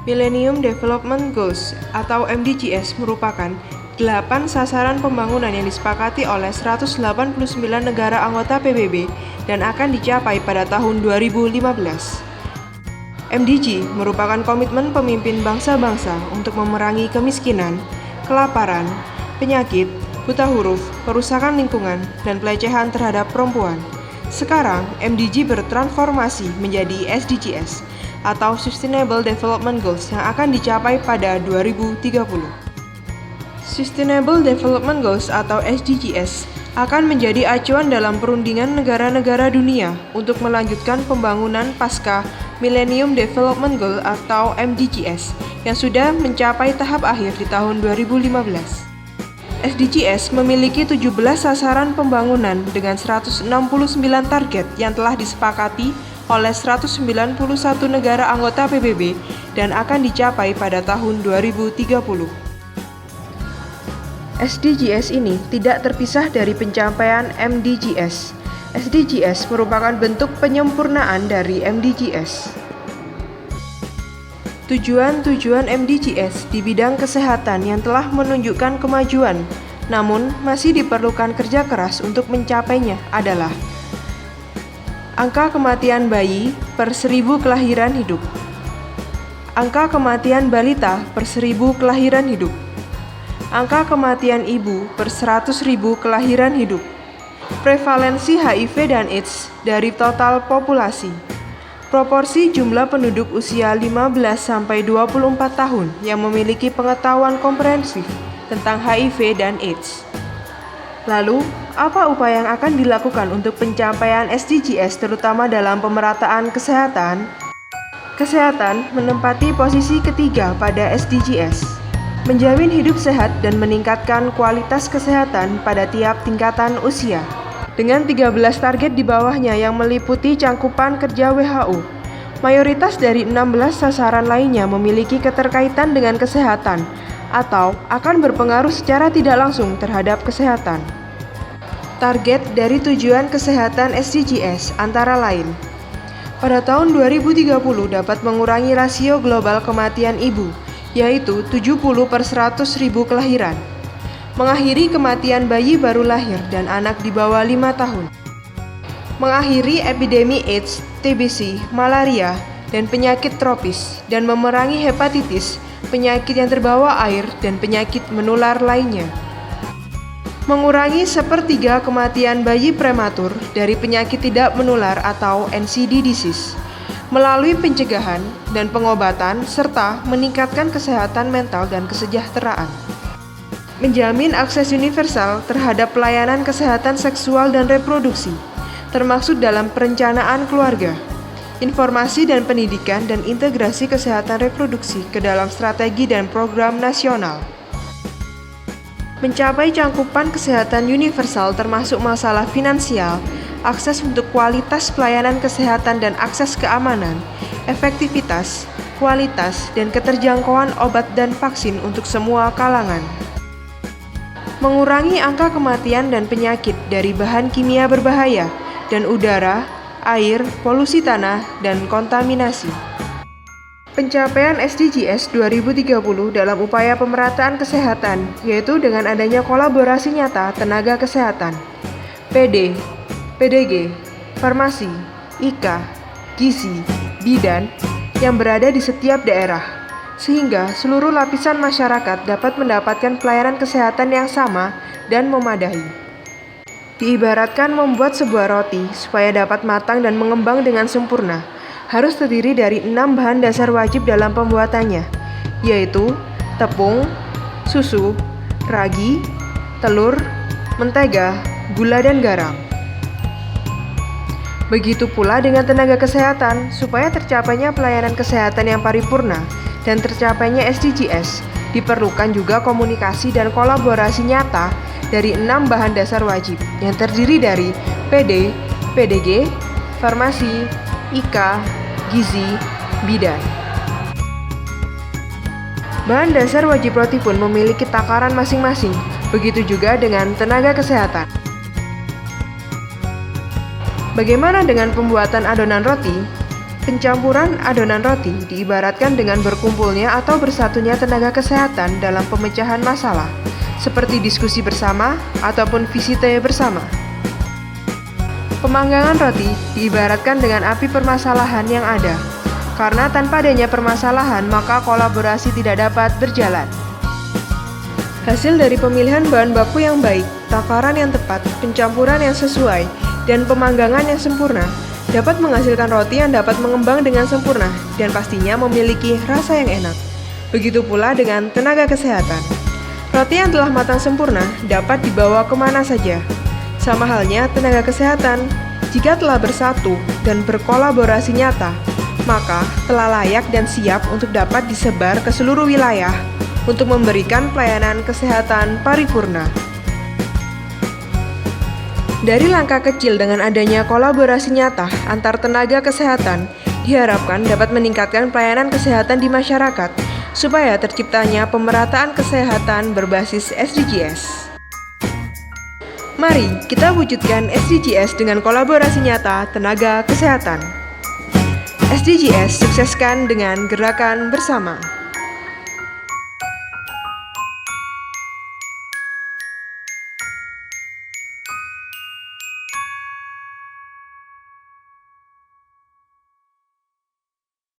Millennium Development Goals atau MDGs merupakan 8 sasaran pembangunan yang disepakati oleh 189 negara anggota PBB dan akan dicapai pada tahun 2015. MDG merupakan komitmen pemimpin bangsa-bangsa untuk memerangi kemiskinan, kelaparan, penyakit, buta huruf, kerusakan lingkungan, dan pelecehan terhadap perempuan. Sekarang, MDG bertransformasi menjadi SDGs atau Sustainable Development Goals yang akan dicapai pada 2030. Sustainable Development Goals atau SDGs akan menjadi acuan dalam perundingan negara-negara dunia untuk melanjutkan pembangunan pasca Millennium Development Goal atau MDGs yang sudah mencapai tahap akhir di tahun 2015. SDGs memiliki 17 sasaran pembangunan dengan 169 target yang telah disepakati oleh 191 negara anggota PBB dan akan dicapai pada tahun 2030. SDGs ini tidak terpisah dari pencapaian MDGs. SDGs merupakan bentuk penyempurnaan dari MDGs. Tujuan-tujuan MDGs di bidang kesehatan yang telah menunjukkan kemajuan, namun masih diperlukan kerja keras untuk mencapainya adalah angka kematian bayi per 1000 kelahiran hidup, angka kematian balita per 1000 kelahiran hidup, angka kematian ibu per 100.000 kelahiran hidup, prevalensi HIV dan AIDS dari total populasi, proporsi jumlah penduduk usia 15-24 tahun yang memiliki pengetahuan komprehensif tentang HIV dan AIDS. Lalu, apa upaya yang akan dilakukan untuk pencapaian SDGs terutama dalam pemerataan kesehatan? Kesehatan menempati posisi ketiga pada SDGs. Menjamin hidup sehat dan meningkatkan kualitas kesehatan pada tiap tingkatan usia. Dengan 13 target di bawahnya yang meliputi cangkupan kerja WHO, mayoritas dari 16 sasaran lainnya memiliki keterkaitan dengan kesehatan atau akan berpengaruh secara tidak langsung terhadap kesehatan. Target dari tujuan kesehatan SDGs antara lain: pada tahun 2030 dapat mengurangi rasio global kematian ibu, yaitu 70 per 100.000 kelahiran, mengakhiri kematian bayi baru lahir dan anak di bawah 5 tahun, mengakhiri epidemi AIDS, TBC, malaria, dan penyakit tropis, dan memerangi hepatitis, penyakit yang terbawa air, dan penyakit menular lainnya. Mengurangi 1/3 kematian bayi prematur dari penyakit tidak menular atau NCD disease, melalui pencegahan dan pengobatan serta meningkatkan kesehatan mental dan kesejahteraan. Menjamin akses universal terhadap pelayanan kesehatan seksual dan reproduksi, termasuk dalam perencanaan keluarga, informasi dan pendidikan dan integrasi kesehatan reproduksi ke dalam strategi dan program nasional. Mencapai cangkupan kesehatan universal termasuk masalah finansial, akses untuk kualitas pelayanan kesehatan dan akses keamanan, efektivitas, kualitas, dan keterjangkauan obat dan vaksin untuk semua kalangan. Mengurangi angka kematian dan penyakit dari bahan kimia berbahaya dan udara, air, polusi tanah, dan kontaminasi. Pencapaian SDGs 2030 dalam upaya pemerataan kesehatan, yaitu dengan adanya kolaborasi nyata tenaga kesehatan, PD, PDG, farmasi, IKA, gizi, bidan yang berada di setiap daerah, sehingga seluruh lapisan masyarakat dapat mendapatkan pelayanan kesehatan yang sama dan memadai. Diibaratkan membuat sebuah roti supaya dapat matang dan mengembang dengan sempurna, harus terdiri dari 6 bahan dasar wajib dalam pembuatannya, yaitu tepung, susu, ragi, telur, mentega, gula, dan garam. Begitu pula dengan tenaga kesehatan, supaya tercapainya pelayanan kesehatan yang paripurna dan tercapainya SDGs, diperlukan juga komunikasi dan kolaborasi nyata dari 6 bahan dasar wajib yang terdiri dari PD, PDG, farmasi, IKA, gizi, bidan. Bahan dasar wajib roti pun memiliki takaran masing-masing, begitu juga dengan tenaga kesehatan. Bagaimana dengan pembuatan adonan roti? Pencampuran adonan roti diibaratkan dengan berkumpulnya atau bersatunya tenaga kesehatan dalam pemecahan masalah, seperti diskusi bersama ataupun visite bersama. Pemanggangan roti diibaratkan dengan api permasalahan yang ada, karena tanpa adanya permasalahan maka kolaborasi tidak dapat berjalan. Hasil dari pemilihan bahan baku yang baik, takaran yang tepat, pencampuran yang sesuai, dan pemanggangan yang sempurna dapat menghasilkan roti yang dapat mengembang dengan sempurna dan pastinya memiliki rasa yang enak. Begitu pula dengan tenaga kesehatan. Roti yang telah matang sempurna dapat dibawa kemana saja. Sama halnya tenaga kesehatan, jika telah bersatu dan berkolaborasi nyata, maka telah layak dan siap untuk dapat disebar ke seluruh wilayah untuk memberikan pelayanan kesehatan paripurna. Dari langkah kecil dengan adanya kolaborasi nyata antar tenaga kesehatan, diharapkan dapat meningkatkan pelayanan kesehatan di masyarakat, supaya terciptanya pemerataan kesehatan berbasis SDGs. Mari kita wujudkan SDGs dengan kolaborasi nyata tenaga kesehatan. SDGs sukseskan dengan gerakan bersama.